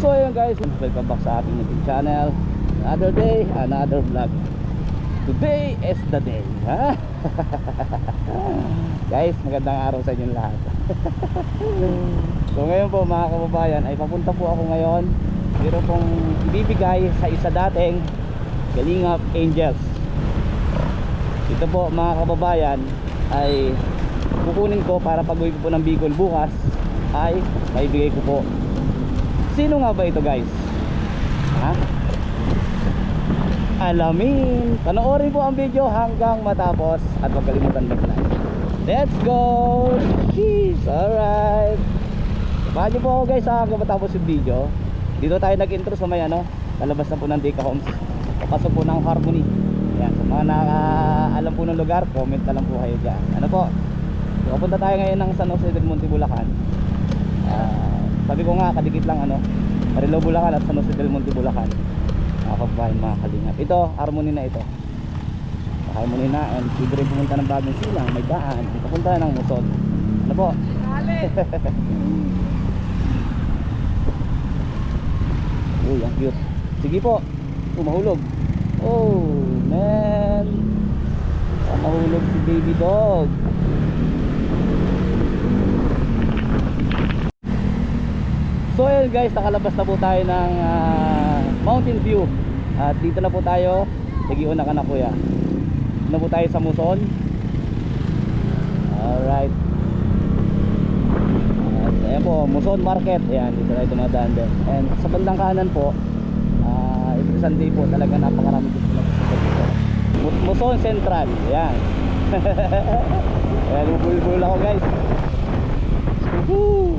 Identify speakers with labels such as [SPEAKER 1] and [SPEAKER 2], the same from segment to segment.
[SPEAKER 1] So ayun guys, welcome back sa ating YouTube channel. Another day, another vlog. Today is the day, ha? Guys, magandang araw sa inyong lahat. So ngayon po mga kababayan, ay papunta po ako ngayon. Meron pong ibibigay sa isa dating Kalingap Angels. Ito po mga kababayan ay kukunin ko para pag-uwi ko po ng Bicol bukas ay maibigay ko po. Sino nga ba ito guys? Ha? Alamin. Panoorin po ang video hanggang matapos at huwag kalimutan mag-like. Let's go! Jeez! Alright. Samahan niyo po ako guys hanggang matapos yung video. Dito tayo nag-intro sa may palabas na po ng Deka Homes. Papasok po ng Harmony. Yan, sa mga nakaalam po ng lugar, comment na lang po kayo dyan. Ano po? Pupunta tayo ngayon ng San Jose del Monte, Bulacan. Sabi ko nga, kadikit lang Marilo, Bulacan at San Jose del Monte, Bulacan. Nakakabahin mga kalingap. Ito, Harmony na ito. Harmony na, and libre pumunta ng Bagong Silang, may daan. Pupunta ng Musod. Ano po? Uy, ang cute. Sige po. Mahulog. Oh, man. Mahulog si baby dog. So ayun guys, nakalabas na po tayo ng Mountain View. At dito na po tayo. Nagiuna ka na kuya. Dito na po tayo sa Muson. Alright. At ayan po, Muson Market. Ayan, dito tayo dumadaan din. And sa bandang kanan po, every Sunday po talaga napakarami dito na po. Muson Central. Ayan. Ayan, bubul-bul ako guys. Woohoo!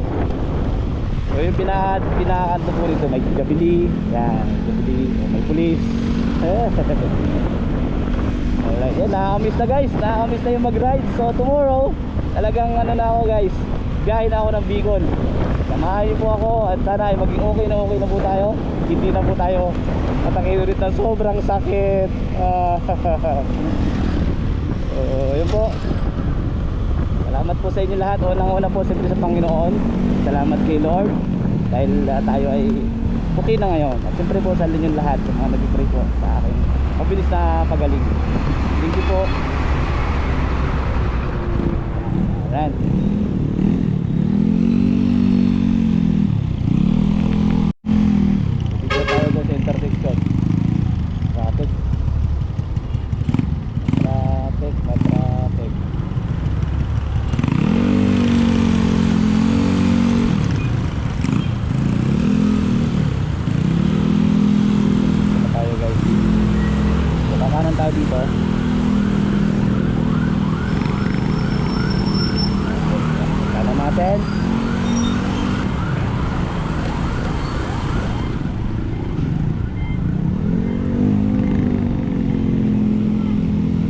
[SPEAKER 1] So yung pinakanto po rito, may gabili. Yan, gabili, may pulis. Alright, yan, nakakamiss na guys. Nakakamiss na yung mag-ride. So tomorrow, talagang na ako guys, biyahe na ako ng Bicol. Samahan niyo po ako at sana ay maging okay na po tayo. Hindi na po tayo matakay ulit ng sobrang sakit. Yun po. Salamat po sa inyo lahat. Unang-una po siyempre sa Panginoon. Salamat kay Lord dahil tayo ay okay na ngayon. At siyempre po sa inyo lahat sa mga nag-pray po sa akin mabilis na pagaling. Thank you po. Ayan. Dito tayo sa intersection. Traffic. Tayo dito. Kala natin.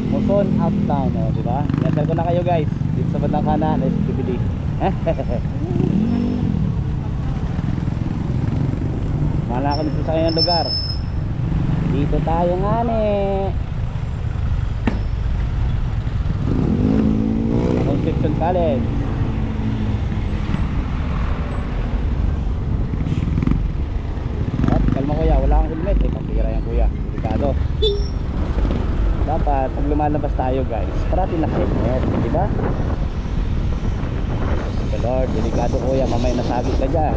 [SPEAKER 1] Muson Uptown, di ba? Nasal ko na kayo guys. Dito sa bandang kanan, SPBD. Malaki dito sa kanyang lugar. Dito tayo nga Conception College. At kalma kuya, wala kang helmet. Papira yan kuya, delikado. Dapat pag lumalabas tayo guys, parati na helmet, diba? Lord, delikado kuya, mamaya nasabit ka dyan.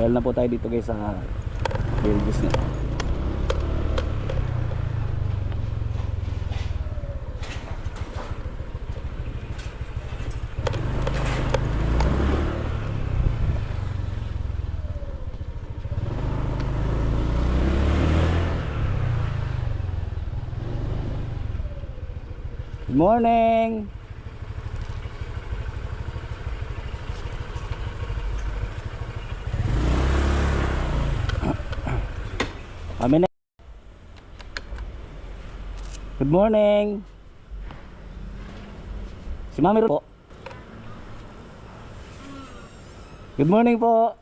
[SPEAKER 1] Well na po tayo dito guys sa Belgis na. Good morning. Amen. Good morning. Si Mami po. Good morning po.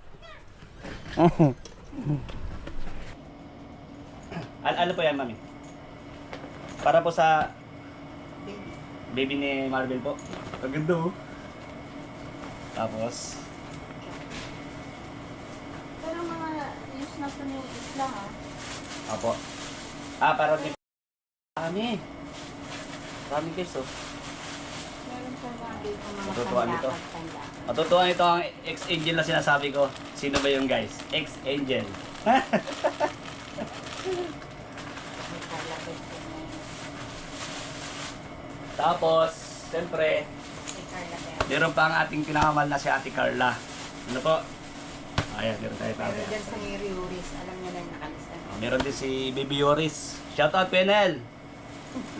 [SPEAKER 1] Ano po yan, Mami? Para po sa baby ni Marvel po. Ang ganda oh. Tapos,
[SPEAKER 2] Pero mga use na po yung isla ha.
[SPEAKER 1] apo. Para din. Dami. Dami guys oh.
[SPEAKER 2] Meron po mga dito mga
[SPEAKER 1] Matutuwa nito.
[SPEAKER 2] tanda.
[SPEAKER 1] Matutuwa nito ang ex-angel na sinasabi ko. Sino ba yung guys? Ex-angel.
[SPEAKER 2] May kalabit po na yun.
[SPEAKER 1] Tapos, siyempre,
[SPEAKER 2] Si Carla Bell.
[SPEAKER 1] meron pa ang ating pinakamahal na si Ate Carla. Ano po? Ayan, meron tayo tayo.
[SPEAKER 2] Meron dyan sa Mary Uris. Alam niyo na yung nakalista.
[SPEAKER 1] Meron din si Baby Yoris. Shout out, Penel!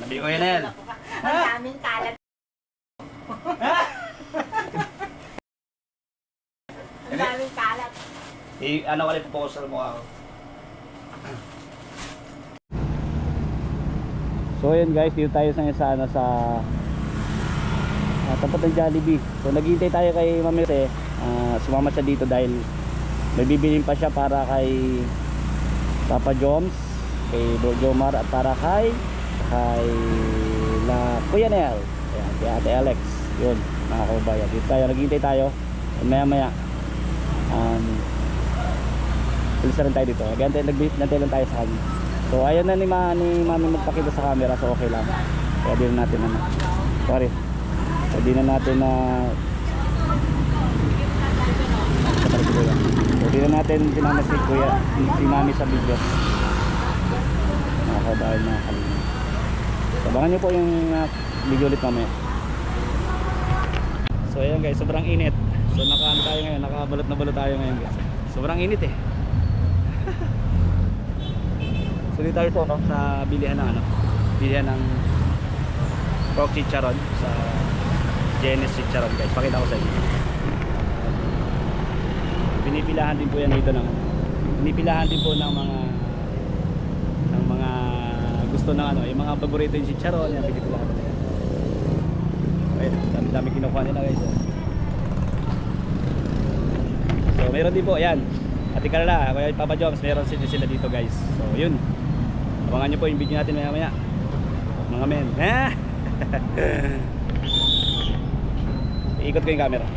[SPEAKER 1] Labi ko, Penel!
[SPEAKER 2] Ang daming kalat. Ang daming kalat.
[SPEAKER 1] Ano ka rin po sa mukha ko. So yun guys, dito tayo sa tapat ng Jollibee. So naghihintay tayo kay Mami kasi sumama siya dito dahil may bibilin pa siya para kay Papa Joms, kay Bro Jomar at para kay Kuya Nel. Ayan, kay Ate Alex. Yun, mga kababayan. Dito tayo, naghihintay tayo. Maya maya alis na rin tayo dito. Nagantay lang tayo sa kanya. So ayaw na ni Mami magpakita sa camera, so okay lang. Kaya di na natin sorry. Kaya di na natin so di na natin sinama si Kuya, si Mami sa video. Nakakabahan na kanina. Abangan nyo po yung video ulit mamaya. So ayan guys, sobrang init. So nakaano tayo ngayon, nakabalot na balot tayo ngayon guys. Sobrang init eh. So dito tayo no, sa bilihan ng pork chicharon sa Genes Chicharon guys. Pakita ko sa inyo. Pinipilahan din po yan dito pinipilahan din po ng mga gusto ng yung mga paborito yung chicharon, yan pinipilahan nila. Ayun, dami kinukuha nila guys. So meron din po, yan. Ate Carla, kaya Papa Joms, meron sila dito guys. So yun. Abangan nyo po yung video natin maya maya. Mga men. Iikot ko yung camera.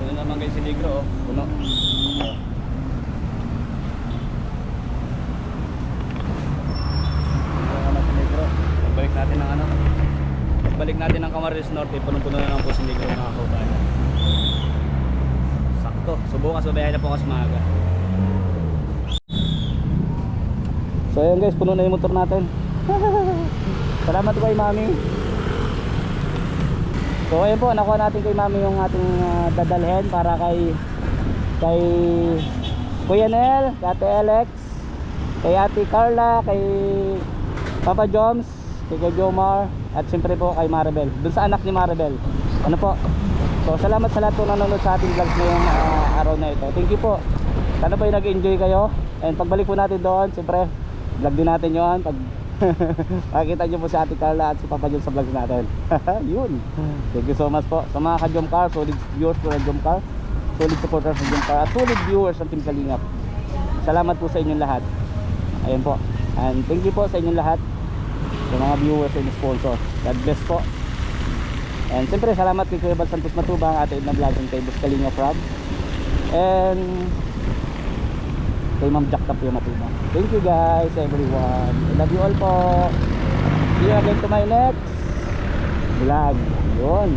[SPEAKER 1] Ito naman guys si Ligro, puno. Balik natin ng Camarines Norte, punong-puno na lang po si Negro mga kababayan. Sakto, subukan subayan na po kasi maaga. So ayan guys, puno na yung motor natin. Salamat kay Mami. So ayan po, nakuha natin kay Mami yung ating dadalhin para kay Kuya Nel, kay Ate Alex, kay Ate Carla, kay Papa Joms, kay Jomar, at siyempre po kay Maribel, dun sa anak ni Maribel. Ano po? So salamat sa lahat po nanonood sa ating vlogs ngayong araw na ito. Thank you po. Sana po yung nag-enjoy kayo. And pagbalik po natin doon, siyempre vlog din natin yun. Pag makikita nyo po si Ate Carla at si Papa John sa vlogs natin. Yun. Thank you so much po sa mga ka-Jomcar, solid viewers po ng Jomcar, solid supporters ng Jomcar, at solid viewers ng Team Kalingap. Salamat po sa inyong lahat. Ayan po. And thank you po sa inyong lahat, sa mga viewers and sponsors. God bless po. And siyempre salamat kay Kuya Bal Santos Matubang, Ate Edna Vlog, and kay Boss Kalinga Frog, and kay Ma'am Jack Tapio Matubang. Thank you guys everyone. I love you all po. See you again to my next vlog. Yun.